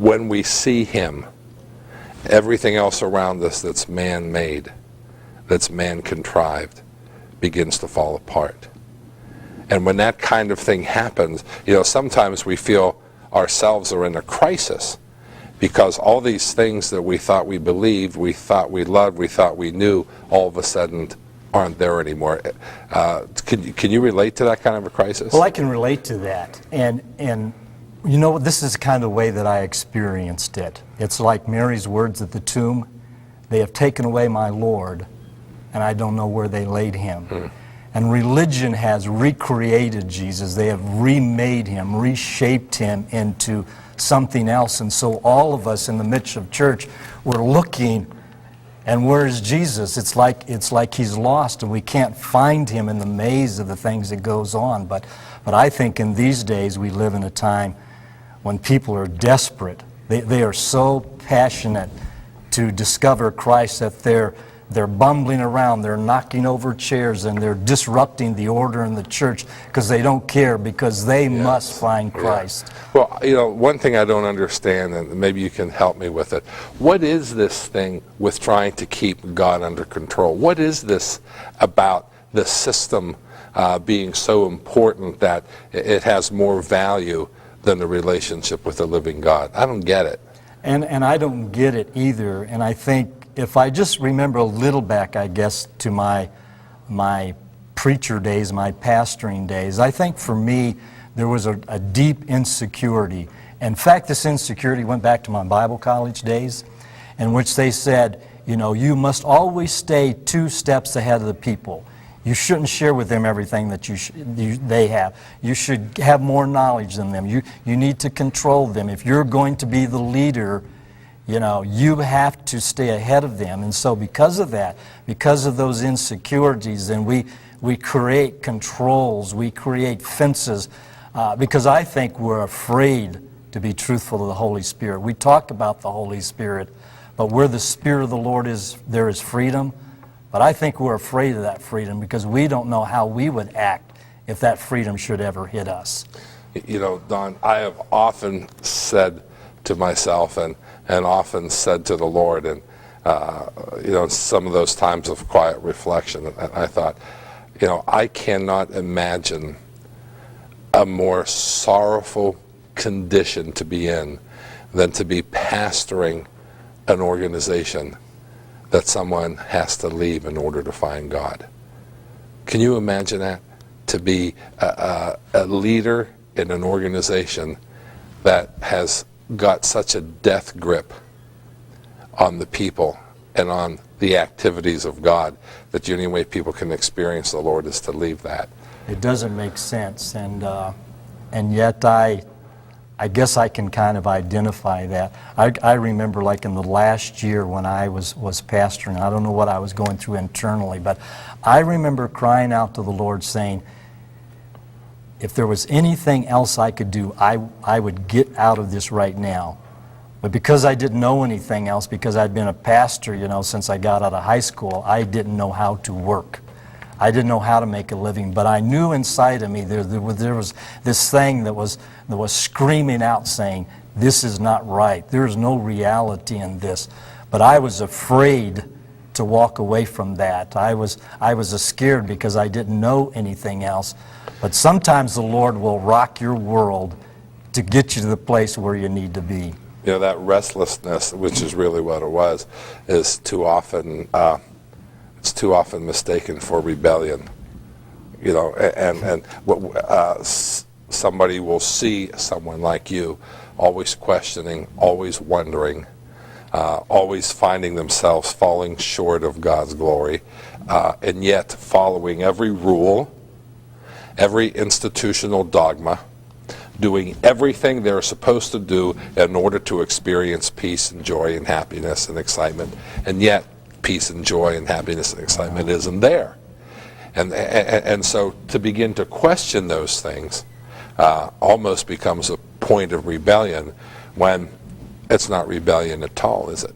when we see him, everything else around us that's man-made, that's man-contrived, begins to fall apart. And when that kind of thing happens, sometimes we feel ourselves are in a crisis because all these things that we thought we believed, we thought we loved, we thought we knew, all of a sudden aren't there anymore. Can you relate to that kind of a crisis? Well, I can relate to that. And this is the kind of way that I experienced it. It's like Mary's words at the tomb, "They have taken away my Lord, and I don't know where they laid him." And religion has recreated Jesus. They have remade him, reshaped him into something else. And so all of us in the midst of church, we're looking, and where is Jesus? It's like he's lost, and we can't find him in the maze of the things that goes on. But I think in these days we live in a time when people are desperate. They are so passionate to discover Christ that they're bumbling around, they're knocking over chairs, and they're disrupting the order in the church because they don't care, because they must find Christ. Yeah. Well, one thing I don't understand, and maybe you can help me with it, what is this thing with trying to keep God under control? What is this about the system being so important that it has more value than the relationship with the living God? I don't get it. And I don't get it either. And I think if I just remember a little back, I guess, to my preacher days, my pastoring days, I think for me there was a deep insecurity. In fact, this insecurity went back to my Bible college days, in which they said, you must always stay 2 steps ahead of the people. You shouldn't share with them everything that they have. You should have more knowledge than them. You need to control them. If you're going to be the leader, you have to stay ahead of them. And so because of that, because of those insecurities, then we create controls, we create fences, because I think we're afraid to be truthful to the Holy Spirit. We talk about the Holy Spirit, but where the Spirit of the Lord is, there is freedom. But I think we're afraid of that freedom because we don't know how we would act if that freedom should ever hit us. Don, I have often said to myself and often said to the Lord, and some of those times of quiet reflection, I thought, I cannot imagine a more sorrowful condition to be in than to be pastoring an organization that someone has to leave in order to find God. Can you imagine that? To be a leader in an organization that has got such a death grip on the people and on the activities of God that the only way people can experience the Lord is to leave that. It doesn't make sense, and yet I guess I can kind of identify that. I remember, like in the last year when I was pastoring, I don't know what I was going through internally, but I remember crying out to the Lord saying, if there was anything else I could do, I would get out of this right now. But because I didn't know anything else, because I'd been a pastor, since I got out of high school, I didn't know how to work. I didn't know how to make a living, but I knew inside of me there was this thing that was screaming out saying, this is not right. There is no reality in this. But I was afraid to walk away from that. I was scared because I didn't know anything else. But sometimes the Lord will rock your world to get you to the place where you need to be. That restlessness, which is really what it was, is too often mistaken for rebellion. Somebody will see someone like you always questioning, always wondering, always finding themselves falling short of God's glory, and yet following every rule, every institutional dogma, doing everything they're supposed to do in order to experience peace and joy and happiness and excitement, and yet peace and joy and happiness and excitement isn't there. And so to begin to question those things almost becomes a point of rebellion when it's not rebellion at all, is it?